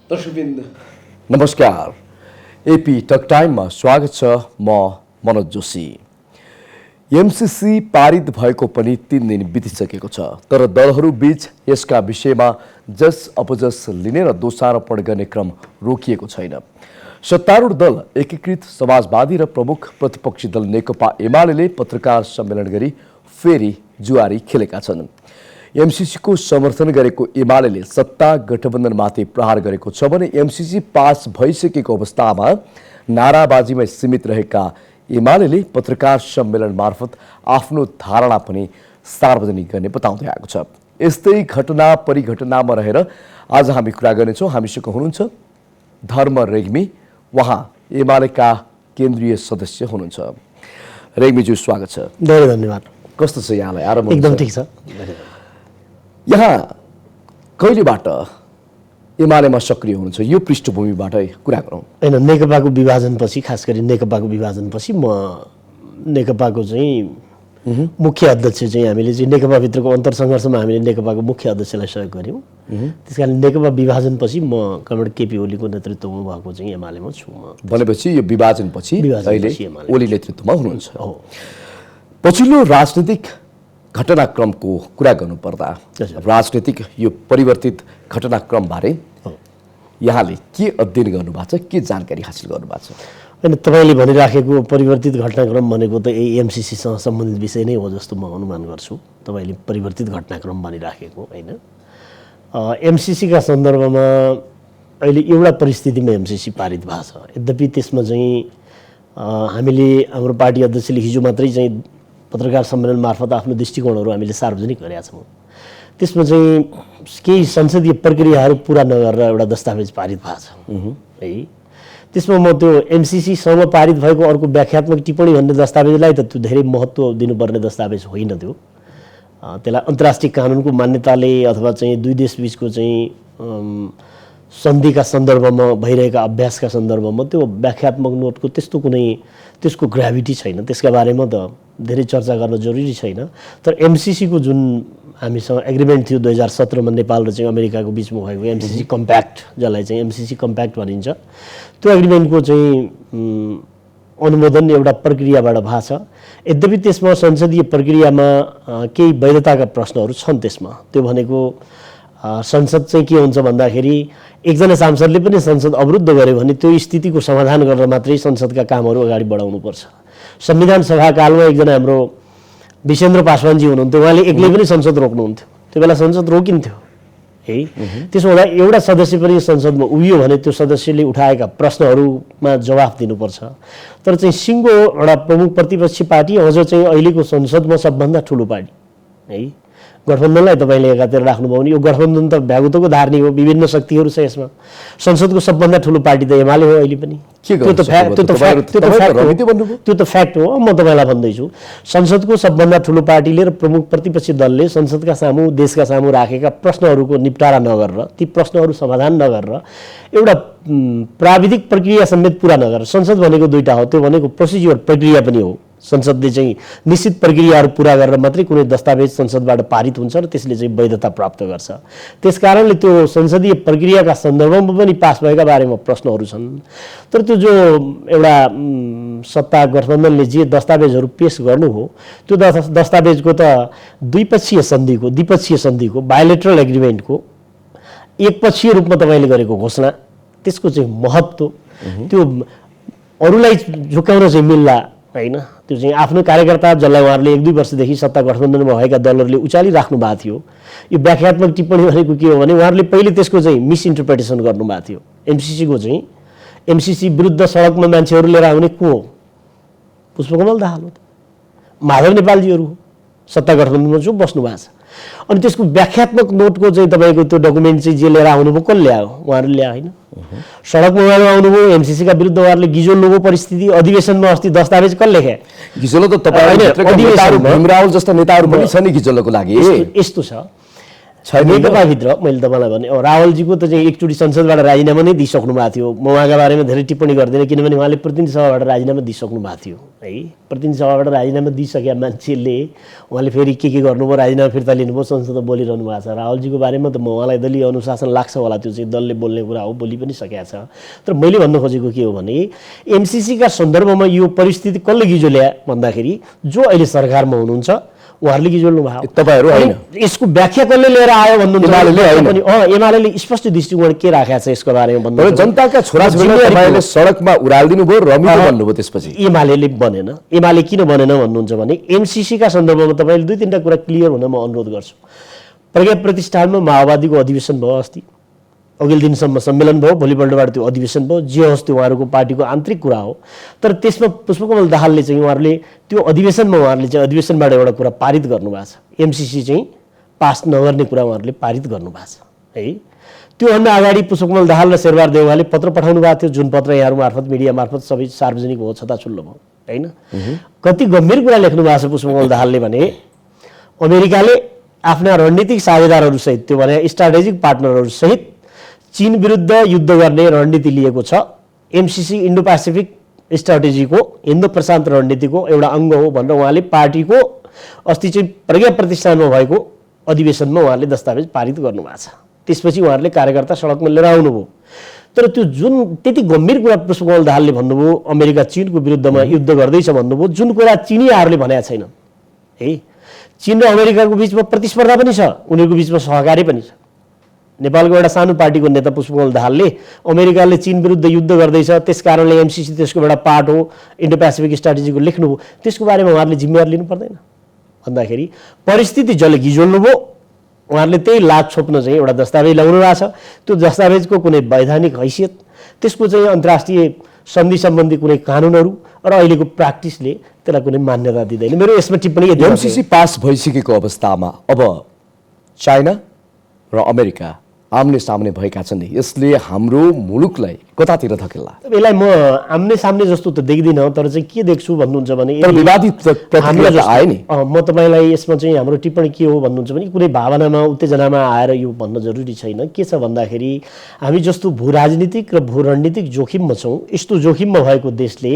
दर्शकवृन्द नमस्कार। AP talk टाइममा स्वागत छ। म मनोज जोशी। एमसीसी पारित भएको पनि 3 दिन बितिसकेको छ, तर दलहरू बीच यसका विषयमा जस अपजस लिने र दोषारोपण गर्ने क्रम रोकिएको छैन। सत्तारूढ दल एकीकृत समाजवादी र प्रमुख प्रतिपक्षी दल नेकपा एमाले पत्रकार सम्मेलन गरी फेरि जुआरी खेलेका छन्। एमसीसीको समर्थन गरेको एमाले सत्ता गठबन्धनमाथि प्रहार गरेको छ भने एमसीसी पास भइसकेको अवस्थामा नाराबाजीमा सीमित रहेका एमाले पत्रकार सम्मेलन मार्फत आफ्नो धारणा पनि सार्वजनिक गर्ने बताउँदै आएको छ। यस्तै घटना परिघटनामा रहेर आज हामी कुरा गर्नेछौँ। हामीसँग हुनुहुन्छ धर्म रेग्मी, उहाँ एमालेका केन्द्रीय सदस्य हुनुहुन्छ। रेग्मीज्यू स्वागत छ। धेरै धन्यवाद। कस्तो छ यहाँलाई? आराम? एकदम ठिक छ। यहाँ कहिलेबाट एमालेमा सक्रिय हुनुहुन्छ, यो पृष्ठभूमिबाटै कुरा गरौँ। हैन, नेकपाको विभाजनपछि, खास गरी नेकपाको विभाजनपछि म नेकपाको चाहिँ मुख्य अध्यक्ष चाहिँ हामीले चाहिँ नेकपाभित्रको अन्तरसङ्घर्षमा हामीले नेकपाको मुख्य अध्यक्षलाई सहयोग गऱ्यौँ। त्यसकारण नेकपा विभाजनपछि म कमरेड केपी ओलीको नेतृत्वमा भएको चाहिँ एमालेमा छु। म भनेपछि यो विभाजनपछि अहिले ओली नेतृत्वमा हुनुहुन्छ। पछिल्लो राजनीतिक घटनाक्रमको कुरा गर्नुपर्दा राजनीतिक यो परिवर्तित घटनाक्रमबारे यहाँले के अध्ययन गर्नुभएको छ, के जानकारी हासिल गर्नुभएको छ? होइन, तपाईँले भनिराखेको परिवर्तित घटनाक्रम भनेको त यही एमसीसीसँग सम्बन्धित विषय नै हो जस्तो म अनुमान गर्छु। तपाईँले परिवर्तित घटनाक्रम भनिराखेको होइन। एमसीसीका सन्दर्भमा अहिले एउटा परिस्थितिमा एमसीसी पारित भएको छ। यद्यपि त्यसमा चाहिँ हामीले हाम्रो पार्टी अध्यक्षले हिजो मात्रै चाहिँ पत्रकार सम्मेलन मार्फत आफ्नो दृष्टिकोणहरू हामीले सार्वजनिक गरेका छौँ। त्यसमा चाहिँ केही संसदीय प्रक्रियाहरू पुरा नगरेर एउटा दस्तावेज पारित भएको छ है। त्यसमा म त्यो एमसीसीसँग पारित भएको अर्को व्याख्यात्मक टिप्पणी भन्ने दस्तावेजलाई त त्यो धेरै महत्त्व दिनुपर्ने दस्तावेज होइन। त्यो त्यसलाई अन्तर्राष्ट्रिय कानुनको मान्यताले अथवा चाहिँ दुई देशबीचको चाहिँ सन्धिका सन्दर्भमा भइरहेका अभ्यासका सन्दर्भमा त्यो व्याख्यात्मक नोटको त्यस्तो कुनै त्यसको ग्राभिटी छैन। त्यसका बारेमा त धेरै चर्चा गर्न जरुरी छैन। तर एमसीसीको जुन हामीसँग एग्रिमेन्ट थियो 2017मा नेपाल र चाहिँ अमेरिकाको बिचमा भएको एमसीसी कम्प्याक्ट, जसलाई चाहिँ एमसीसी कम्प्याक्ट भनिन्छ, त्यो एग्रिमेन्टको चाहिँ अनुमोदन एउटा प्रक्रियाबाट भएको छ। यद्यपि त्यसमा संसदीय प्रक्रियामा केही वैधताका प्रश्नहरू छन्। त्यसमा त्यो भनेको संसद चाहिँ के हुन्छ भन्दाखेरि एकजना सांसदले पनि संसद अवरुद्ध गर्यो भने त्यो स्थितिको समाधान गरेर मात्रै संसदका कामहरू अगाडि बढाउनुपर्छ। संविधान सभाकालमा एकजना हाम्रो विसेन्द्र पासवानजी हुनुहुन्थ्यो, उहाँले एक्लै पनि संसद रोक्नुहुन्थ्यो। त्यो बेला संसद रोकिन्थ्यो है। त्यसो हुँदा एउटा सदस्य पनि संसदमा उभियो भने त्यो सदस्यले उठाएका प्रश्नहरूमा जवाफ दिनुपर्छ। तर चाहिँ सिङ्गो एउटा प्रमुख प्रतिपक्षी पार्टी अझ चाहिँ अहिलेको संसदमा सबभन्दा ठुलो पार्टी है, गठबन्धनलाई तपाईँले एकातिर राख्नुभयो भने यो गठबन्धन त भ्यागुतको धार्नी हो, विभिन्न शक्तिहरू छ यसमा। संसदको सबभन्दा ठुलो पार्टी त एमाले हो अहिले पनि। त्यो त फ्याक्ट हो। म तपाईँलाई भन्दैछु, संसदको सबभन्दा ठुलो पार्टीले र प्रमुख प्रतिपक्षी दलले संसदका सामु, देशका सामु राखेका प्रश्नहरूको निपटारा नगरेर, ती प्रश्नहरू समाधान नगरेर, एउटा प्राविधिक प्रक्रिया समेत पुरा नगरेर, संसद भनेको दुईटा हो, त्यो भनेको प्रोसिज्योर प्रक्रिया पनि हो। संसदले चाहिँ निश्चित प्रक्रियाहरू पुरा गरेर मात्रै कुनै दस्तावेज संसदबाट पारित हुन्छ र त्यसले चाहिँ वैधता प्राप्त गर्छ। त्यसकारणले त्यो संसदीय प्रक्रियाका सन्दर्भमा पनि पास भएका बारेमा प्रश्नहरू छन्। तर त्यो जो एउटा सत्ता गठबन्धनले जे दस्तावेजहरू पेश गर्नु हो, त्यो दस्तावेजको त द्विपक्षीय सन्धिको बायोलेटरल एग्रिमेन्टको एकपक्षीय रूपमा तपाईँले गरेको घोषणा, त्यसको चाहिँ महत्त्व त्यो अरूलाई झुक्काउन चाहिँ मिल्ला होइन। त्यो चाहिँ आफ्नो कार्यकर्ता जसलाई उहाँहरूले 1-2 वर्षदेखि सत्ता गठबन्धनमा भएका दलहरूले उचालिराख्नु भएको थियो। यो व्याख्यात्मक टिप्पणी भनेको के हो भने उहाँहरूले पहिले त्यसको चाहिँ मिसइन्टरप्रिटेसन गर्नुभएको थियो। एमसीसीको चाहिँ एमसीसी विरुद्ध सडकमा मान्छेहरू लिएर आउने को हो? पुष्पकमल दाहाल हो, माधव नेपालजीहरू हो, सत्ता गठबन्धनमा जो बस्नु भएको छ। अनि त्यसको व्याख्यात्मक नोटको चाहिँ तपाईँको त्यो डकुमेन्ट चाहिँ जे लिएर आउनुभयो, कसले ल्यायो? उहाँहरूले ल्यायो होइन। सडकमा उहाँहरू आउनुभयो, एमसीसीका विरुद्ध उहाँहरूले गिजोल्नुको परिस्थिति, अधिवेशनमा अस्ति दस्तावेज कसले लेखे? गिजोल्नु त भीमराव जस्ता नेताहरू पनि छन् नि गिजोल्नुको लागि। यस्तो छ नेकपाभित्र मैले तपाईँलाई भने रावलजीको त चाहिँ एकचोटि संसदबाट राजीनामा नै दिइसक्नु भएको थियो। म उहाँका बारेमा धेरै टिप्पणी गर्दिनँ, किनभने उहाँले प्रतिनिधि सभाबाट राजीनामा दिइसक्नु भएको थियो है प्रतिनिधि सभाबाट राजीनामा दिइसकेका मान्छेले उहाँले फेरि के गर्नुभयो राजीनामा फिर्ता लिनुभयो संसदमा बोलिरहनु भएको छ। राहुलजीको बारेमा त म उहाँलाई दलीय अनुशासन लाग्छ होला, त्यो चाहिँ दलले बोल्ने कुरा हो, बोली पनि सकेका छ। तर मैले भन्नु खोजेको के हो भने एमसिसीका सन्दर्भमा यो परिस्थिति कसले गिजो ल्याए भन्दाखेरि जो अहिले सरकारमा हुनुहुन्छ उहाँहरूले गिजोल्नु भयो, तपाईहरु हैन। यसको व्याख्या कसले लिएर आयो भन्नुहुन्छ एमाले स्पष्ट दृष्टिकोण के राखेको छ यसको बारेमा भन्नु। जनताका छोराछोरीलाई तपाईले सडकमा उडाल्दिनु भयो, रमिलो भन्नुभयो। त्यसपछि एमाले बनेन। एमाले किन बनेन भन्नुहुन्छ भने एमसिसीका सन्दर्भमा तपाईँले 2-3टा कुरा क्लियर हुन म अनुरोध गर्छु। प्रज्ञा प्रतिष्ठानमा माओवादीको अधिवेशन भयो, अस्ति अघिल्लो दिनसम्म सम्मेलन भयो, भोलिपल्टबाट त्यो अधिवेशन भयो। जे होस् त्यो उहाँहरूको पार्टीको आन्तरिक कुरा हो, तर त्यसमा पुष्पकमल दाहालले चाहिँ उहाँहरूले त्यो अधिवेशनमा उहाँहरूले चाहिँ अधिवेशनबाट एउटा कुरा पारित गर्नुभएको छ, एमसिसी चाहिँ पास नगर्ने कुरा उहाँहरूले पारित गर्नुभएको छ है। त्योभन्दा अगाडि पुष्पकमल दाहाल र शेरबहादुर देउवाले पत्र पठाउनु भएको थियो, जुन पत्र यहाँहरू मार्फत मिडिया मार्फत सबै सार्वजनिक हो, छताछुल्लो भयो होइन। कति गम्भीर कुरा लेख्नु भएको छ पुष्पकमल दाहालले भने अमेरिकाले आफ्ना रणनीतिक साझेदारहरूसहित, त्यो भने स्ट्राटेजिक पार्टनरहरूसहित चीन विरुद्ध युद्ध गर्ने रणनीति लिएको छ। एमसिसी इन्डो पेसिफिक स्ट्राटेजीको हिन्दू प्रशान्त रणनीतिको एउटा अङ्ग हो भनेर उहाँले पार्टीको अस्ति चाहिँ प्रज्ञा प्रतिष्ठानमा भएको अधिवेशनमा उहाँले दस्तावेज पारित गर्नुभएको छ। त्यसपछि उहाँहरूले कार्यकर्ता सडकमा लिएर आउनुभयो। तर त्यो जुन त्यति गम्भीर कुरा पुष्पकमल दाहालले भन्नुभयो, अमेरिका चीनको विरुद्धमा युद्ध गर्दैछ भन्नुभयो, जुन कुरा चिनियाहरूले भनेका छैनन् है। चीन र अमेरिकाको बिचमा प्रतिस्पर्धा पनि छ, उनीहरूको बिचमा सहकारी पनि छ। नेपालको एउटा सानो पार्टीको नेता पुष्पकमल दाहालले अमेरिकाले चीन विरुद्ध युद्ध गर्दैछ, त्यस कारणले एमसिसी त्यसको एउटा पार्ट हो, इन्डो पेसिफिक स्ट्राटेजीको लेख्नुभयो, त्यसको बारेमा उहाँहरूले जिम्मेवारी लिनु पर्दैन भन्दाखेरि परिस्थिति जसले गिजोल्नुभयो उहाँहरूले त्यही लाज छोप्न चाहिँ एउटा दस्तावेज ल्याउनु भएको छ। त्यो दस्तावेजको कुनै वैधानिक हैसियत, त्यसको चाहिँ अन्तर्राष्ट्रिय सन्धि सम्बन्धी कुनै कानुनहरू र अहिलेको प्र्याक्टिसले त्यसलाई कुनै मान्यता दिँदैन। मेरो यसमा टिप्पणी एमसिसी पास भइसकेको अवस्थामा अब चाइना र अमेरिका आम्ने सामने भएका छन्, यसले हाम्रो मुलुकलाई कतातिर धकेल्ला? यसलाई म आम्ने सामने जस्तो त देख्दिनँ, तर चाहिँ के देख्छु भन्नुहुन्छ भने विवादित प्रतिक्रिया आयो नि। म तपाईँलाई यसमा चाहिँ हाम्रो टिप्पणी के हो भन्नुहुन्छ भने कुनै भावनामा उत्तेजनामा आएर यो भन्न जरुरी छैन। के छ भन्दाखेरि हामी जस्तो भू राजनीतिक र भू रणनीतिक जोखिममा छौँ, यस्तो जोखिममा भएको देशले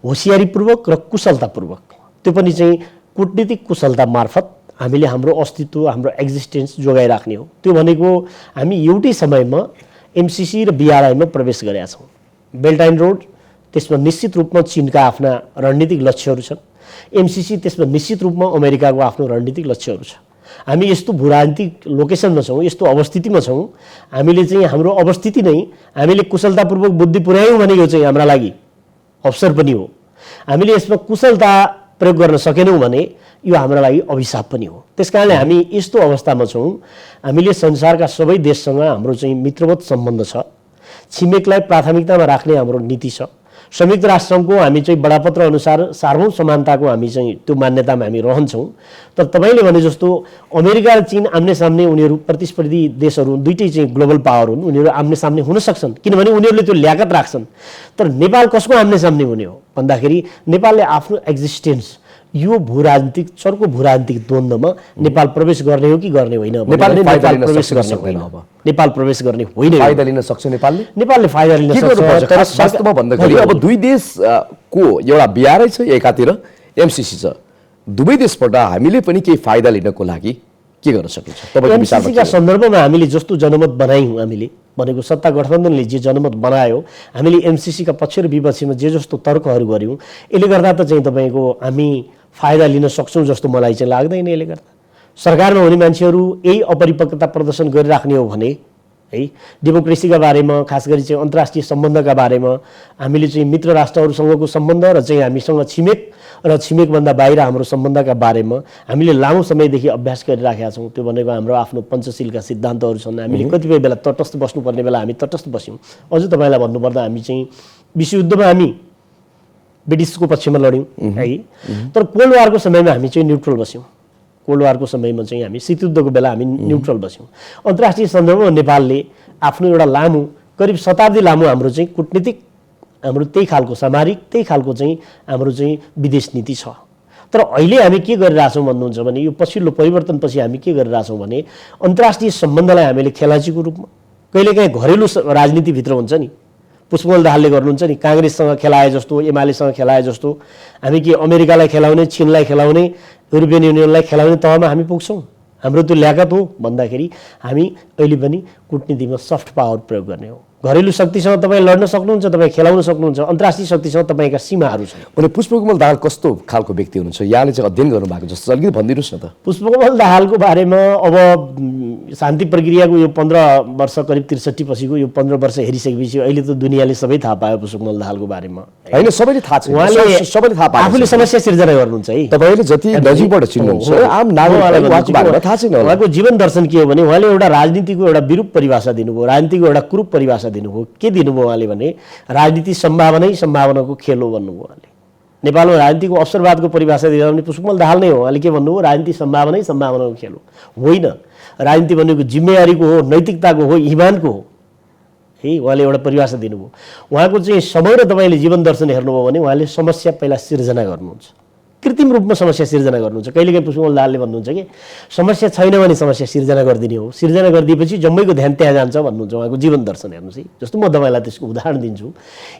होसियारीपूर्वक र कुशलतापूर्वक, त्यो पनि चाहिँ कूटनीतिक कुशलता मार्फत हामीले हाम्रो अस्तित्व, हाम्रो एक्जिस्टेन्स जोगाइराख्ने हो। त्यो भनेको हामी एउटै समयमा एमसिसी र बिआरआईमा प्रवेश गरेका छौँ। बेल्ट एन्ड रोड, त्यसमा निश्चित रूपमा चीनका आफ्ना रणनीतिक लक्ष्यहरू छन्। एमसिसी त्यसमा निश्चित रूपमा अमेरिकाको आफ्नो रणनीतिक लक्ष्यहरू छ। हामी यस्तो भू राजनीतिक लोकेसनमा छौँ, यस्तो अवस्थितिमा छौँ, हामीले चाहिँ हाम्रो अवस्थिति नै हामीले कुशलतापूर्वक बुद्धि पुर्यायौँ भने यो चाहिँ हाम्रा लागि अवसर पनि हो। हामीले यसमा कुशलता प्रयोग गर्न सकेनौँ भने यो हाम्रो लागि अभिशाप पनि हो। त्यसकारणले हामी यस्तो अवस्थामा छौँ, हामीले संसारका सबै देशसँग हाम्रो चाहिँ मित्रवत सम्बन्ध छ, छिमेकलाई प्राथमिकतामा राख्ने हाम्रो नीति छ। संयुक्त राष्ट्रसङ्घको हामी चाहिँ बडापत्र अनुसार सार्वभौम समानताको हामी चाहिँ त्यो मान्यतामा हामी रहन्छौँ। तर तपाईँले भने जस्तो अमेरिका र चीन आम्ने सामने उनीहरू प्रतिस्पर्धी देशहरू, दुइटै चाहिँ ग्लोबल पावर हुन्, उनीहरू आम्ने सामने हुन सक्छन् किनभने उनीहरूले त्यो ल्याकत राख्छन्। तर नेपाल कसको आम्ने सामने हुने हो भन्दाखेरि नेपालले आफ्नो एक्जिस्टेन्स यो भू राजनीतिक चर्को भू राजनीतिक द्वन्द्वमा नेपाल प्रवेश गर्ने हो कि गर्ने होइन? नेपाल प्रवेश गर्ने होइन, नेपाल प्रवेश गर्ने होइन। फाइदा लिन सक्छ नेपालले फाइदा लिन सक्छ। तर वास्तवमा भन्दाखेरि अब दुई देशको एउटा बिआरआई छ, एकातिर एमसिसी छ, दुवै देशबाट हामीले पनि केही फाइदा लिनको लागि के गर्न सकिन्छ तपाईँको विचारमा? एमसिसीका सन्दर्भमा हामीले जस्तो जनमत बनायौँ, हामीले भनेको सत्ता गठबन्धनले जे जनमत बनायो, हामीले एमसिसीका पक्ष र विपक्षमा जे जस्तो तर्कहरू गऱ्यौँ, यसले गर्दा त चाहिँ तपाईँको हामी फाइदा लिन सक्छौँ जस्तो मलाई चाहिँ लाग्दैन। यसले गर्दा सरकारमा हुने मान्छेहरू यही अपरिपक्वता प्रदर्शन गरिराख्ने हो भने है, डेमोक्रेसीका बारेमा, खास गरी चाहिँ अन्तर्राष्ट्रिय सम्बन्धका बारेमा, हामीले चाहिँ मित्र राष्ट्रहरूसँगको सम्बन्ध र चाहिँ हामीसँग छिमेक र छिमेकभन्दा बाहिर हाम्रो सम्बन्धका बारेमा हामीले लामो समयदेखि अभ्यास गरिराखेका छौँ। त्यो भनेको हाम्रो आफ्नो पञ्चशीलका सिद्धान्तहरू छन्। हामीले कतिपय बेला तटस्थ बस्नुपर्ने बेला हामी तटस्थ बस्यौँ। अझ तपाईँलाई भन्नुपर्दा हामी चाहिँ विश्वयुद्धमा हामी ब्रिटिसको पक्षमा लड्यौँ है, तर कोल्ड वारको समयमा हामी चाहिँ न्युट्रल बस्यौँ। कोल्ड वारको समयमा चाहिँ हामी शीतयुद्धको बेला हामी न्युट्रल बस्यौँ। अन्तर्राष्ट्रिय सन्दर्भमा नेपालले आफ्नो एउटा लामो करिब शताब्दी लामो हाम्रो चाहिँ कूटनीतिक, हाम्रो त्यही खालको सामरिक, त्यही खालको चाहिँ हाम्रो चाहिँ विदेश नीति छ। तर अहिले हामी के गरिरहेछौँ भन्नुहुन्छ भने यो पछिल्लो परिवर्तनपछि हामी के गरिरहेछौँ भने अन्तर्राष्ट्रिय सम्बन्धलाई हामीले खेलाचीको रूपमा, कहिलेकाहीँ घरेलु राजनीतिभित्र हुन्छ नि, पुष्पकमल दाहालले गर्नुहुन्छ नि, काङ्ग्रेससँग खेलाए जस्तो, एमालेसँग खेलाए जस्तो, हामी के अमेरिकालाई खेलाउने, चीनलाई खेलाउने, युरोपियन युनियनलाई खेलाउने तहमा हामी पुग्छौँ? हाम्रो त्यो ल्याकत हो भन्दाखेरि हामी अहिले पनि कूटनीतिमा सफ्ट पावर प्रयोग गर्ने हो। घरेलु शक्तिसँग तपाईँ लड्न सक्नुहुन्छ, तपाईँ खेलाउन सक्नुहुन्छ, अन्तर्राष्ट्रिय शक्तिसँग तपाईँका सीमाहरू छन्। भने पुष्पकमल दाहाल कस्तो खालको व्यक्ति हुनुहुन्छ, यहाँले चाहिँ अध्ययन गर्नुभएको जस्तो अलिकति भनिदिनुहोस् न त। पुष्पकमल दाहालको बारेमा अब शान्ति प्रक्रियाको यो 15 वर्ष करिब 63 पछिको यो 15 वर्ष हेरिसकेपछि अहिले त दुनियाँले सबै थाहा पायो पुष्पकमल दाहालको बारेमा। होइन, सबैले थाहा छ, सबैले थाहा पायो। आफूले समस्या सिर्जना गर्नुहुन्छ है। तपाईँले जति नजिकबाट चिन्नुहुन्छ आम नागरिकलाई उहाँको बारेमा थाहा छैन। उहाँको जीवन दर्शन के हो भने उहाँले एउटा राजनीतिको एउटा विरूप परिभाषा दिनुभयो, राजनीतिको एउटा कुरूप परिभाषा दिनुभयो। के दिनुभयो उहाँले भने राजनीति सम्भावनाको खेल हो भन्नुभयो उहाँले। नेपालमा राजनीतिको अवसरवादको परिभाषा दिँदा पनि पुष्पकमल दाहाल नै हो। उहाँले के भन्नुभयो, राजनीति सम्भावनाको खेल हो, होइन। राजनीति भनेको जिम्मेवारीको हो, नैतिकताको हो, इमानको हो है। उहाँले एउटा परिभाषा दिनुभयो। उहाँको चाहिँ समग्र तपाईँले जीवन दर्शन हेर्नुभयो भने उहाँले समस्या पहिला सिर्जना गर्नुहुन्छ, कृत्रिम रूपमा समस्या सिर्जना गर्नुहुन्छ। कहिलेकाहीँ पुष्पकमल दाहालले भन्नुहुन्छ कि समस्या छैन भने समस्या सिर्जना गरिदिने हो, सिर्जना गरिदिएपछि जम्मैको ध्यान त्यहाँ जान्छ भन्नुहुन्छ। उहाँको जीवन दर्शन हेर्नुहोस् है। जस्तो म तपाईँलाई त्यसको उदाहरण दिन्छु।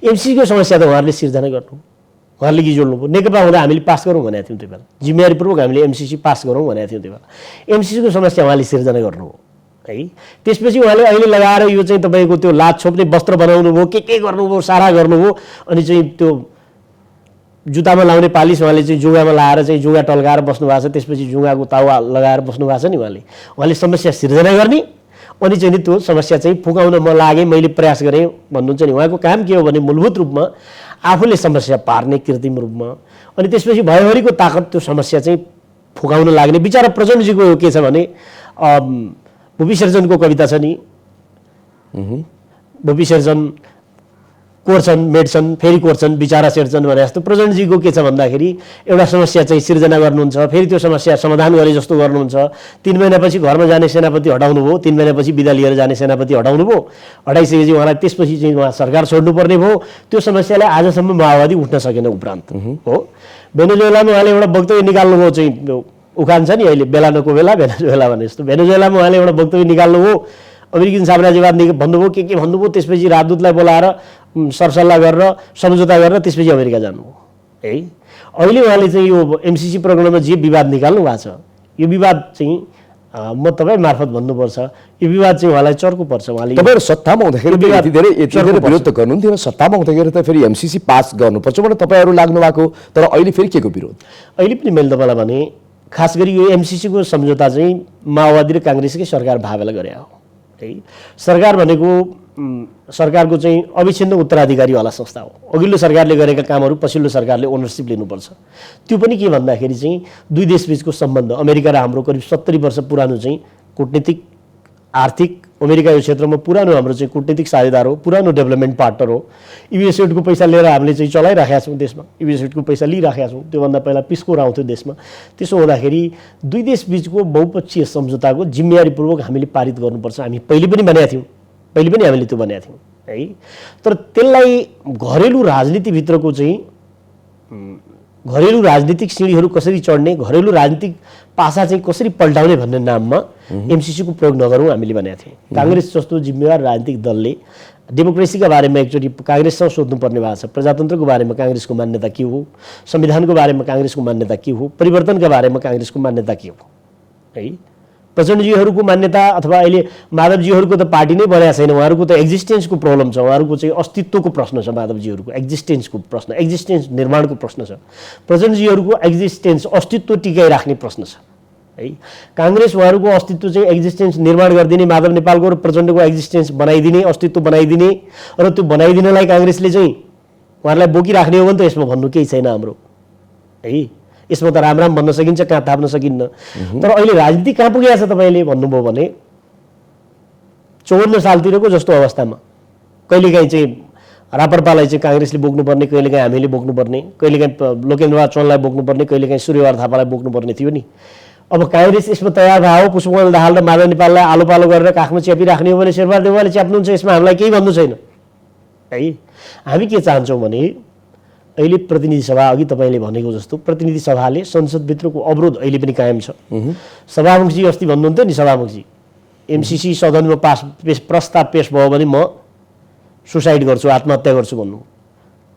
एमसीसीको समस्या त उहाँहरूले सिर्जना गर्नु, उहाँहरूले के जोड्नु भयो, नेकपा हुँदा हामीले पास गरौँ भनेको थियौँ त्यो बेला, जिम्मेवारीपूर्वक हामीले एमसीसी पास गरौँ भनेको थियौँ त्यो बेला। एमसीसीको समस्या उहाँले सिर्जना गर्नुभयो है। त्यसपछि उहाँले अहिले लगाएर यो चाहिँ तपाईँको त्यो लात छोप्ने वस्त्र बनाउनु भयो, के गर्नुभयो, सारा गर्नुभयो, अनि चाहिँ त्यो जुत्तामा लाउने पालिस उहाँले चाहिँ जुगामा लाएर चाहिँ जुगा टल्काएर बस्नु भएको छ। त्यसपछि जुगाको तावा लगाएर बस्नु भएको छ नि उहाँले समस्या सिर्जना गर्ने अनि चाहिँ नि त्यो समस्या चाहिँ फुकाउन म लागेँ, मैले प्रयास गरेँ भन्नुहुन्छ नि। उहाँको काम के हो भने मूलभूत रूपमा आफूले समस्या पार्ने कृत्रिम रूपमा, अनि त्यसपछि भयभरीको ताकत त्यो समस्या चाहिँ फुकाउन लाग्ने। बिचरा प्रचण्डजीको के छ भने भूपी शेरचनको कविता छ नि, भूपी शेरचन कोर्छन्, मेट्छन्, फेरि कोर्छन्, बिचारा शेरचन भने जस्तो प्रचण्डजीको के छ भन्दाखेरि एउटा समस्या चाहिँ सिर्जना गर्नुहुन्छ, फेरि त्यो समस्या समाधान गरे जस्तो गर्नुहुन्छ। 3 महिनापछि घरमा जाने सेनापति हटाउनु भयो, 3 महिनापछि बिदा लिएर जाने सेनापति हटाउनु भयो, हटाइसकेपछि उहाँलाई त्यसपछि चाहिँ उहाँ सरकार छोड्नुपर्ने भयो। त्यो समस्यालाई आजसम्म माओवादी उठ्न सकेन उपरान्त हो। भेनेजुएलामा उहाँले एउटा वक्तव्य निकाल्नुभयो, चाहिँ उखान छ नि अहिले, बेला नको बेला भेनेजुएला भने जस्तो। भेनेजुएलामा उहाँले एउटा वक्तव्य निकाल्नुभयो, अमेरिकन साम्राज्यवाद भन्नुभयो, के भन्नुभयो, त्यसपछि राजदूतलाई बोलाएर सरसल्लाह गरेर सम्झौता गरेर त्यसपछि अमेरिका जानुभयो है। अहिले उहाँले चाहिँ यो एमसीसी प्रोग्राममा जे विवाद निकाल्नु भएको छ, यो विवाद चाहिँ म तपाईँ मार्फत भन्नुपर्छ, यो विवाद चाहिँ उहाँलाई चर्को पर्छ। उहाँले तपाईँहरू सत्तामा हुँदाखेरि यति धेरै विरोध त गर्नुहुन्थ्यो, सत्तामा हुँदाखेरि त फेरि एमसीसी पास गर्नुपर्छ भने तपाईँहरू लाग्नु भएको, तर अहिले फेरि के को विरोध? अहिले पनि मैले तपाईँलाई भने खास गरी यो एमसीसीको सम्झौता चाहिँ माओवादी र काङ्ग्रेसकै सरकार भावेला गरे हो है। सरकार भनेको सरकारको चाहिँ अविच्छिन्न उत्तराधिकारीवाला संस्था हो। अघिल्लो सरकारले गरेका कामहरू पछिल्लो सरकारले ओनरसिप लिनुपर्छ। त्यो पनि के भन्दाखेरि चाहिँ दुई देशबीचको सम्बन्ध, अमेरिका र हाम्रो करिब 70 वर्ष पुरानो चाहिँ कूटनीतिक आर्थिक, अमेरिका यो क्षेत्रमा पुरानो हाम्रो चाहिँ कूटनीतिक साझेदार हो, पुरानो डेभलपमेन्ट पार्टनर हो। युएसएडको पैसा लिएर हामीले चाहिँ चलाइराखेका छौँ देशमा, युएसएडको पैसा लिइराखेका छौँ। त्योभन्दा पहिला पिस्कोर आउँथ्यो देशमा। त्यसो हुँदाखेरि दुई देशबीचको बहुपक्षीय सम्झौताको जिम्मेवारीपूर्वक हामीले पारित गर्नुपर्छ। हामी पहिले पनि भनेका थियौँ, पहिले पनि हामीले त्यो भनेका थियौँ है। तर त्यसलाई घरेलु राजनीतिभित्रको चाहिँ घरेलु राजनीतिक सिँढीहरू कसरी चढ्ने, घरेलु राजनीतिक पासा चाहिँ कसरी पल्टाउने भन्ने नाममा एमसीसीको प्रयोग नगरौँ हामीले भनेका थियौँ। काङ्ग्रेस जस्तो जिम्मेवार राजनीतिक दलले डेमोक्रेसीका बारेमा एकचोटि काङ्ग्रेससँग सोध्नुपर्ने भएको छ। प्रजातन्त्रको बारेमा काङ्ग्रेसको मान्यता के हो, संविधानको बारेमा काङ्ग्रेसको मान्यता के हो, परिवर्तनका बारेमा काङ्ग्रेसको मान्यता के हो है। प्रचण्डजीहरूको मान्यता अथवा अहिले माधवजीहरूको त पार्टी नै बनेको छैन, उहाँहरूको त एक्जिस्टेन्सको प्रब्लम छ, उहाँहरूको चाहिँ अस्तित्वको प्रश्न छ। माधवजीहरूको एक्जिस्टेन्सको प्रश्न, एक्जिस्टेन्स निर्माणको प्रश्न छ। प्रचण्डजीहरूको एक्जिस्टेन्स अस्तित्व टिकाइराख्ने प्रश्न छ है। काङ्ग्रेस उहाँहरूको अस्तित्व चाहिँ एक्जिस्टेन्स निर्माण गरिदिने, माधव नेपालको र प्रचण्डको एक्जिस्टेन्स बनाइदिने, अस्तित्व बनाइदिने, र त्यो बनाइदिनलाई काङ्ग्रेसले चाहिँ उहाँहरूलाई बोकिराख्ने हो भने त यसमा भन्नु केही छैन हाम्रो है। यसमा त राम भन्न सकिन्छ, कहाँ थाप्न सकिन्न। तर अहिले राजनीति कहाँ पुगेको छ तपाईँले भन्नुभयो भने 54 सालतिरको जस्तो अवस्थामा कहिलेकाहीँ चाहिँ राप्रपालाई चाहिँ काङ्ग्रेसले बोक्नुपर्ने, कहिलेकाहीँ हामीले बोक्नुपर्ने, कहिलेकाहीँ लोकेन्द्रबहादुर चन्दलाई बोक्नुपर्ने, कहिलेकाहीँ सूर्यबहादुर थापालाई बोक्नुपर्ने थियो नि। अब काङ्ग्रेस यसमा तयार भयो, पुष्पकमल दाहाल र माधव नेपाललाई आलो पालो गरेर काखमा च्यापिराख्ने हो भने शेरबहादुर देउवाले च्याप्नुहुन्छ, यसमा हामीलाई केही भन्नु छैन है। हामी के चाहन्छौँ भने अहिले प्रतिनिधि सभा, अघि तपाईँले भनेको जस्तो प्रतिनिधि सभाले संसदभित्रको अवरोध अहिले पनि कायम छ। सभामुखजी अस्ति भन्नुहुन्थ्यो नि, सभामुखजी एमसीसी सदनमा प्रस्ताव पेश भयो भने म सुसाइड गर्छु आत्महत्या गर्छु भन्नु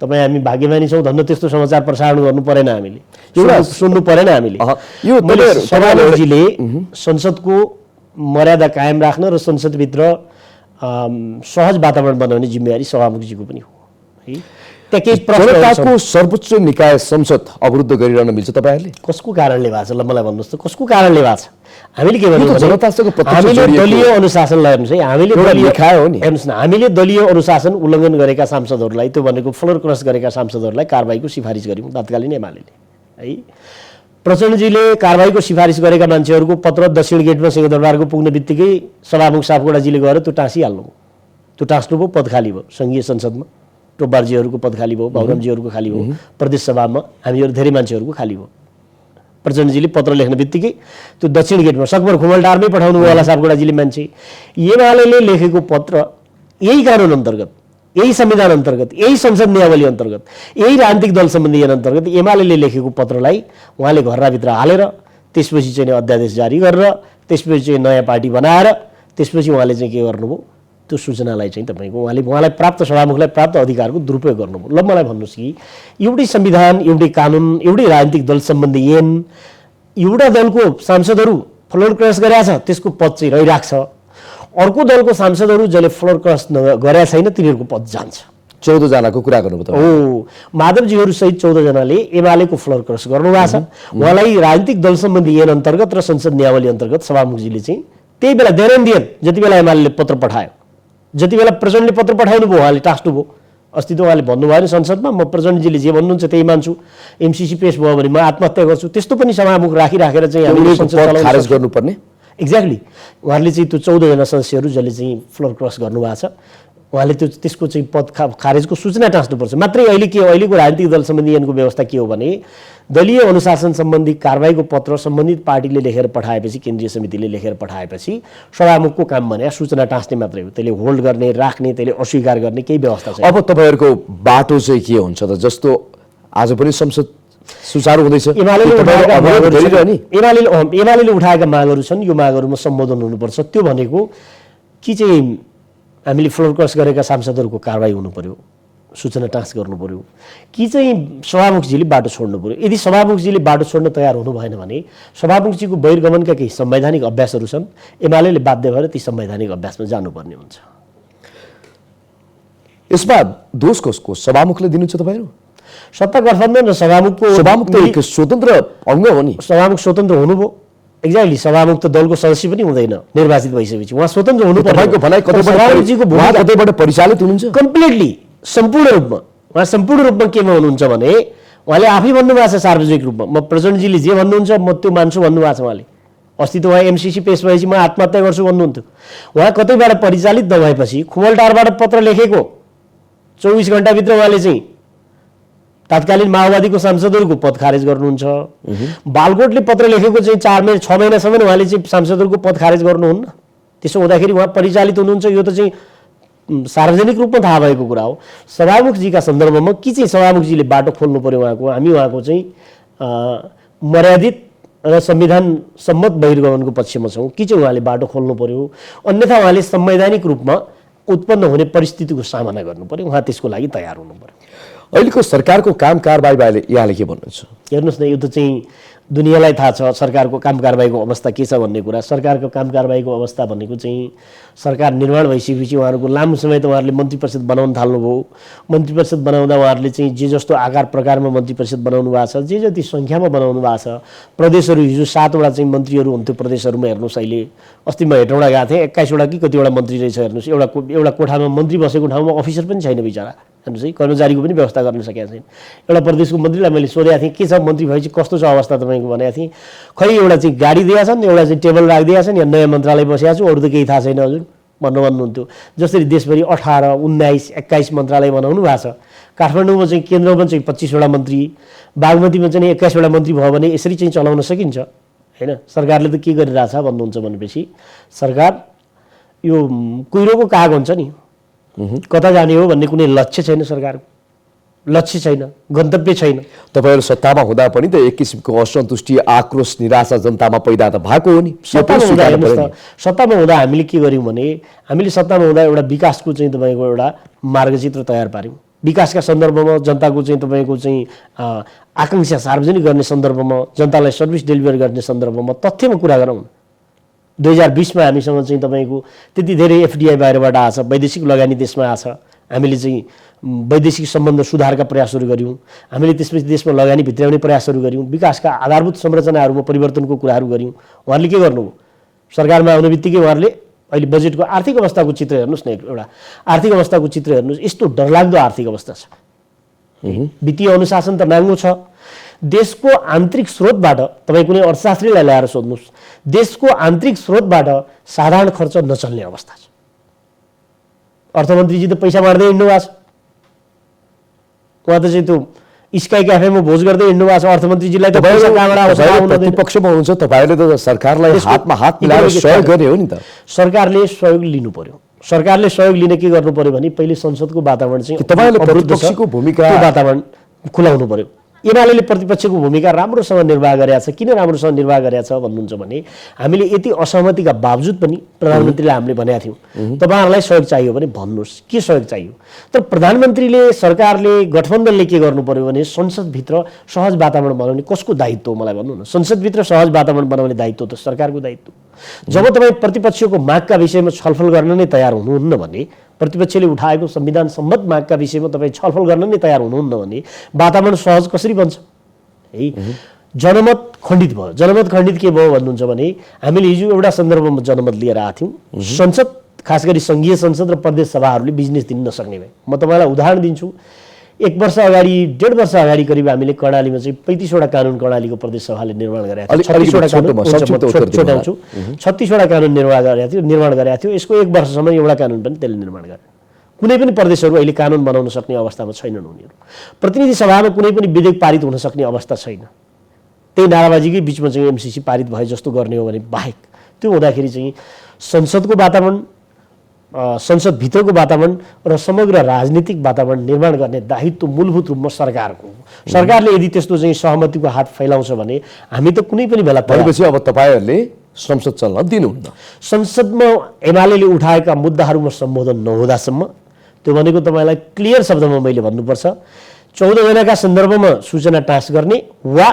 तपाईँ हामी भाग्यमानी छौँ धन्न त्यस्तो समाचार प्रसारण गर्नु परेन हामीले सुन्नु परेन हामीले सभामुखजीले संसदको मर्यादा कायम राख्न र संसदभित्र सहज वातावरण बनाउने जिम्मेवारी सभामुखजीको पनि हो है जनताको सर्वोच्च निकाय संसद अवरुद्ध गरिरहन मिल्छ तपाईहरुले कसको कारणले भएको छ ल मलाई भन्नुस् त कसको कारणले भएको छ हामीले के भन्नु जनतासँग हामीले दलीय अनुशासनलाई हेर्नुस् है हामीले लेखायो हो नि हेर्नुस् न हामीले दलीय अनुशासन उल्लङ्घन गरेका सांसदहरूलाई त्यो भनेको फ्लोर क्रस गरेका सांसदहरूलाई कारबाहीको सिफारिस गर्यौं तत्कालीन एमालेले है प्रचण्डजीले कारबाहीको सिफारिस गरेका मान्छेहरूको पत्र दक्षिण गेटमा सिंहदरबारको पुग्ने बित्तिकै सभामुख सापकोटाजीले गएर त्यो टाँसिहाल्नु त्यो टाँस्नुभयो पद खाली भयो संघीय संसदमा टोब्बारजीहरूको पद खाली भयो भौरमजीहरूको खाली भयो प्रदेश सभामा हामीहरू धेरै मान्छेहरूको खाली भयो प्रचण्डजीले पत्र लेख्ने बित्तिकै त्यो दक्षिण गेटमा सकभर खुमलटारमै पठाउनु भयो होला सापकोटाजीले मान्छे एमालेले लेखेको पत्र यही कानुन अन्तर्गत यही संविधान अन्तर्गत यही संसद नियमावली अन्तर्गत यही राजनीतिक दल सम्बन्धी ऐन अन्तर्गत एमालेले लेखेको पत्रलाई उहाँले घरभित्र हालेर त्यसपछि चाहिँ अध्यादेश जारी गरेर त्यसपछि चाहिँ नयाँ पार्टी बनाएर त्यसपछि उहाँले चाहिँ के गर्नुभयो त्यो सूचनालाई चाहिँ तपाईको उहाँलाई प्राप्त सभामुखलाई प्राप्त अधिकारको दुरुपयोग गर्नुभयो ल मलाई भन्नुस् कि एउटै संविधान एउटै कानुन एउटै राजनीतिक दल सम्बन्धी ऐन एउटा दलको सांसदहरू फ्लोर क्रस गरेका छ त्यसको पद चाहिँ रहिराख्छ अर्को दलको सांसदहरू जसले फ्लोर क्रस गरेका छैन तिनीहरूको पद जान्छ 14 जनाको कुरा गर्नुभयो हो माधवजीहरू सहित 14 जनाले एमालेको फ्लोर क्रस गर्नुभएको छ उहाँलाई राजनीतिक दल सम्बन्धी ऐन अन्तर्गत र संसद नियमावली अन्तर्गत सभामुखजीले चाहिँ त्यही बेला देन जति बेला एमालेले पत्र पठायो जति बेला प्रचण्डले पत्र पठाउनु भयो उहाँले टास्नु भयो अस्ति त उहाँले भन्नुभयो नि संसदमा म प्रचण्डजीले जे भन्नुहुन्छ त्यही मान्छु एमसीसी पेश भयो भने म आत्महत्या गर्छु त्यस्तो पनि सभामुख राखिराखेर चाहिँ हामीले संसद चलाउन खारेज गर्नुपर्ने एक्ज्याक्टली उहाँले चाहिँ त्यो 14 जना सदस्यहरू जसले चाहिँ फ्लोर क्रस गर्नुभएको छ उहाँले त्यसको चाहिँ पद खारेजको सूचना टाँस्नुपर्छ मात्रै अहिलेको राजनीतिक दल सम्बन्धी ऐनको व्यवस्था के हो भने दलीय अनुशासन सम्बन्धी कारबाहीको पत्र सम्बन्धित पार्टीले लेखेर पठाएपछि केन्द्रीय समितिले लेखेर पठाएपछि सभामुखको काम भने सूचना टाँस्ने मात्रै हो त्यसले होल्ड गर्ने राख्ने त्यसले अस्वीकार गर्ने केही व्यवस्था छैन अब तपाईँहरूको बाटो चाहिँ के हुन्छ त जस्तो आज पनि संसद सुचारू हुँदैछ एमालेले उठाएका मागहरू छन् यो मागहरूमा सम्बोधन हुनुपर्छ त्यो भनेको कि चाहिँ हामीले फ्लोर क्रस गरेका सांसदहरूको कारबाही हुनु पर्यो सूचना टाँस गर्नु पर्यो कि चाहिँ सभामुखजीले बाटो छोड्नु पर्यो यदि सभामुखजीले बाटो छोड्न तयार हुनु भएन भने सभामुखजीको बहिर्गमनका केही संवैधानिक अभ्यासहरू छन् एमालेले बाध्य भएर ती संवैधानिक अभ्यासमा जानुपर्ने हुन्छ यसमा दोष कसको सभामुखले दिनुहुन्छ तपाईहरु सत्ता गठबन्धन र सभामुख त एक स्वतन्त्र अंग हो नि सभामुख स्वतन्त्र हुनुभयो एक्ज्याक्टली सभामुख त दलको सदस्य पनि हुँदैन निर्वाचित भइसकेपछि उहाँ स्वतन्त्र हुनु पर्यो भनाइ कतैबाट परिचालित हुनुहुन्छ कम्प्लिटली सम्पूर्ण रूपमा उहाँ सम्पूर्ण रूपमा केमा हुनुहुन्छ भने उहाँले आफै भन्नुभएको छ सार्वजनिक रूपमा म प्रचण्डजीले जे भन्नुहुन्छ म त्यो मान्छु भन्नुभएको छ उहाँले अस्ति त उहाँ एमसीसी पेश भएपछि म आत्महत्या गर्छु भन्नुहुन्थ्यो उहाँ कतैबाट परिचालित नभएपछि खुमलटारबाट पत्र लेखेको 24 घण्टाभित्र उहाँले चाहिँ तत्कालीन माओवादीको सांसदहरूको पद खारेज गर्नुहुन्छ बालकोटले पत्र लेखेको चाहिँ 6 महिनासम्म उहाँले चाहिँ सांसदहरूको पद खारेज गर्नुहुन्न त्यसो हुँदाखेरि उहाँ परिचालित हुनुहुन्छ यो त चाहिँ सार्वजनिक रूपमा थाहा भएको कुरा हो सभामुखजीका सन्दर्भमा कि चाहिँ सभामुखजीले बाटो खोल्नु पर्यो उहाँको हामी उहाँको चाहिँ मर्यादित र संविधान सम्मत बहिर्गमनको पक्षमा छौँ कि चाहिँ उहाँले बाटो खोल्नु पर्यो अन्यथा उहाँले संवैधानिक रूपमा उत्पन्न हुने परिस्थितिको सामना गर्नु पर्यो उहाँ त्यसको लागि तयार हुनु पर्यो अहिलेको सरकारको काम कारबाही बारे यहाँले के भन्नुहुन्छ हेर्नुस् न यो त चाहिँ दुनियाँलाई थाहा छ सरकारको काम कारबाहीको अवस्था के छ भन्ने कुरा सरकारको काम कारबाहीको अवस्था भनेको चाहिँ सरकार निर्माण भइसकेपछि उहाँहरूको लामो समय त उहाँहरूले मन्त्री परिषद बनाउन थाल्नुभयो मन्त्री परिषद बनाउँदा उहाँहरूले चाहिँ जे जस्तो आकार प्रकारमा मन्त्री परिषद बनाउनु भएको छ जे जति सङ्ख्यामा बनाउनु भएको छ प्रदेशहरू हिजो 7 वटा चाहिँ मन्त्रीहरू हुन्थ्यो प्रदेशहरूमा हेर्नुहोस् अहिले अस्ति म हेटौँडा गएको थिएँ 21 वटा कि कतिवटा मन्त्री रहेछ हेर्नुहोस् एउटा कोठामा मन्त्री बसेको ठाउँमा अफिसर पनि छैन बिचरा हेर्नुहोस् है कर्मचारीको पनि व्यवस्था गर्न सकेका छैन एउटा प्रदेशको मन्त्रीलाई मैले सोधेको थिएँ के छ मन्त्री भएपछि कस्तो छ अवस्था तपाईँको भनेको थिएँ खै एउटा चाहिँ गाडी दिएका छन् एउटा चाहिँ टेबल राखिदिएका छन् यहाँ नयाँ मन्त्रालय बसेका छु अरू त केही थाहा छैन हजुर भन्नुहुन्थ्यो जसरी देशभरि 18, 19, 21 मन्त्रालय बनाउनु भएको छ काठमाडौँमा चाहिँ केन्द्रमा चाहिँ 25 वटा मन्त्री बागमतीमा चाहिँ 21 वटा मन्त्री भयो भने यसरी चाहिँ चलाउन सकिन्छ हैन सरकारले त के गरिरहेछ भन्नुहुन्छ भनेपछि सरकार यो कुहिरोको काग हुन्छ नि कता जाने हो भन्ने कुनै लक्ष्य छैन सरकारको लक्ष्य छैन, गन्तव्य छैन। तपाईँहरू सत्तामा हुँदा पनि त एक किसिमको असन्तुष्टि, आक्रोश, निराशा जनतामा पैदा त भएको हो नि। सत्तामा हुँदा हामीले के गर्यौँ भने हामीले सत्तामा हुँदा एउटा विकासको चाहिँ तपाईँको एउटा मार्गचित्र तयार पार्यौँ। विकासका सन्दर्भमा जनताको चाहिँ तपाईँको चाहिँ आकाङ्क्षा सार्वजनिक गर्ने सन्दर्भमा, जनतालाई सर्भिस डेलिभर गर्ने सन्दर्भमा तथ्यमा कुरा गरौँ। 2020मा हामीसँग चाहिँ तपाईँको त्यति धेरै एफडिआई बाहिरबाट आछ, वैदेशिक लगानी देशमा आछ। हामीले चाहिँ वैदेशिक सम्बन्ध सुधारका प्रयासहरू गऱ्यौँ। हामीले त्यसपछि देशमा लगानी भित्राउने प्रयासहरू गऱ्यौँ। विकासका आधारभूत संरचनाहरूमा परिवर्तनको कुराहरू गऱ्यौँ। उहाँहरूले के गर्नुभयो? सरकारमा आउने बित्तिकै उहाँहरूले अहिले बजेटको आर्थिक अवस्थाको चित्र हेर्नुहोस् न, एउटा आर्थिक अवस्थाको चित्र हेर्नुहोस्। यस्तो डरलाग्दो आर्थिक अवस्था छ। वित्तीय अनुशासन त नाङ्गो छ। देशको आन्तरिक स्रोतबाट तपाईँ कुनै अर्थशास्त्रीलाई ल्याएर सोध्नुहोस्, देशको आन्तरिक स्रोतबाट साधारण खर्च नचल्ने अवस्था छ। अर्थमन्त्रीजी त पैसा बाँड्दै हिँड्नु भएको छ। उहाँ त चाहिँ त्यो स्काई क्याफेमा भोज गर्दै हिँड्नु भएको छ। अर्थमन्त्रीजीलाई त पैसा कहाँबाट आउँछ? प्रतिपक्षमा हुनुहुन्छ, तपाईँले त सरकारलाई हातमा हात मिलाएर सहयोग गर्ने हो नि त। सरकारले सहयोग लिनु पर्यो। सरकारले सहयोग लिन के गर्नु पर्यो भने पहिले संसदको वातावरण चाहिँ तपाईँले प्रतिपक्षको भूमिका, वातावरण खुलाउनु पर्यो। एमाले प्रतिपक्षको भूमिका राम्रोसँग निर्वाह गरेका छ। किन राम्रोसँग निर्वाह गरेका छ भन्नुहुन्छ भने हामीले यति असहमतिका बावजुद पनि प्रधानमन्त्रीलाई हामीले भनेका थियौँ तपाईँहरूलाई सहयोग चाहियो भने भन्नुहोस्, के सहयोग चाहियो। तर प्रधानमन्त्रीले, सरकारले, गठबन्धनले के गर्नु पर्यो भने संसदभित्र सहज वातावरण बनाउने कसको दायित्व हो मलाई भन्नु न। संसदभित्र सहज वातावरण बनाउने दायित्व त सरकारको दायित्व। जब तपाईँ प्रतिपक्षको मागका विषयमा छलफल गर्न नै तयार हुनुहुन्न भने, प्रतिपक्षले उठाएको संविधान सम्मत मागका विषयमा तपाईँ छलफल गर्न नै तयार हुनुहुन्न भने वातावरण सहज कसरी बन्छ है? जनमत खण्डित भयो। जनमत खण्डित के भयो भन्नुहुन्छ भने हामीले हिजो एउटा सन्दर्भमा जनमत लिएर आएको थियौँ। संसद, खास गरी सङ्घीय संसद र प्रदेश सभाहरूले बिजनेस दिन नसक्ने भए। म तपाईँलाई उदाहरण दिन्छु। 1 वर्ष अगाडि, 1.5 वर्ष अगाडि करिब हामीले कर्णालीमा चाहिँ 35वटा कानुन कर्णालीको प्रदेश सभाले निर्माण गरेका थियो। 36वटा कानुन निर्माण गरेका थियो। यसको 1 वर्षसम्म एउटा कानुन पनि त्यसले निर्माण गरे। कुनै पनि प्रदेशहरू अहिले कानुन बनाउन सक्ने अवस्थामा छैनन्। उनीहरू प्रतिनिधि सभामा कुनै पनि विधेयक पारित हुन सक्ने अवस्था छैन। त्यही नाराबाजीकै बिचमा चाहिँ एमसिसी पारित भए जस्तो गर्ने हो भने बाहेक, त्यो हुँदाखेरि चाहिँ संसदको वातावरण, संसदभित्रको वातावरण र समग्र राजनीतिक वातावरण निर्माण गर्ने दायित्व मूलभूत रूपमा सरकारको हो। सरकारले यदि त्यस्तो चाहिँ सहमतिको हात फैलाउँछ भने हामी त कुनै पनि बेला भनेपछि अब तपाईँहरूले संसद चल्न दिनुहुन्न। संसदमा एमाले उठाएका मुद्दाहरूमा सम्बोधन नहुँदासम्म, त्यो भनेको तपाईँलाई क्लियर शब्दमा मैले भन्नुपर्छ, 14 महिनाका सन्दर्भमा सूचना टाँस गर्ने वा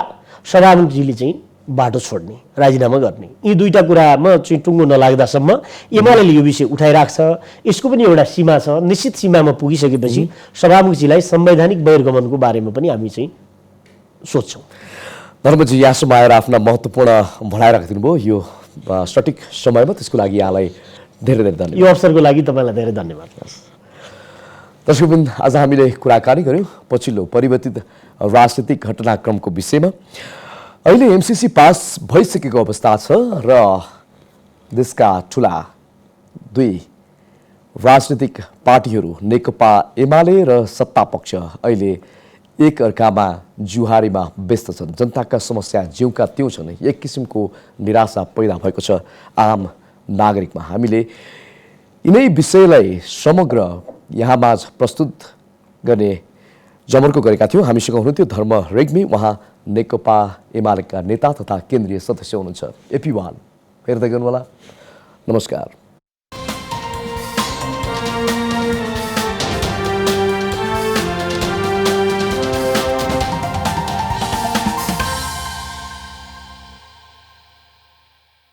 सभामुखजीले चाहिँ बाटो छोड्ने, राजीनामा गर्ने, यी दुईटा कुरामा चाहिँ टुङ्गो नलाग्दासम्म एमाले यो विषय उठाइराख्छ। यसको पनि एउटा सीमा छ। निश्चित सीमामा पुगिसकेपछि सभामुखजीलाई संवैधानिक बहिर्गमनको बारेमा पनि हामी चाहिँ सोध्छौँ। धर्मजी, यहाँसम्म आएर आफ्ना महत्त्वपूर्ण भनाइराखिदिनु भयो यो सठिक समयमा, त्यसको लागि यहाँलाई धेरै धेरै धन्यवाद। यो अवसरको लागि तपाईँलाई धेरै धन्यवाद। दर्शकवृन्द, आज हामीले कुराकानी गऱ्यौँ पछिल्लो परिवर्तित राजनीतिक घटनाक्रमको विषयमा। अहिले एमसिसी पास भइसकेको अवस्था छ र देशका ठुला 2 राजनीतिक पार्टीहरू नेकपा एमाले र सत्तापक्ष अहिले एक अर्कामा जुहारीमा व्यस्त छन्। जनताका समस्या ज्यूका त्यो छन्। एक किसिमको निराशा पैदा भएको छ आम नागरिकमा। हामीले यिनै विषयलाई समग्र यहाँमाझ प्रस्तुत गर्ने जमर्को गरेका थियौँ। हामीसँग हुनुहुन्थ्यो धर्म रेग्मी। उहाँ नेकपा एमालेका नेता तथा केन्द्रीय सदस्य हुनुहुन्छ। AP1 हेर्दै गर्नुहोला। नमस्कार।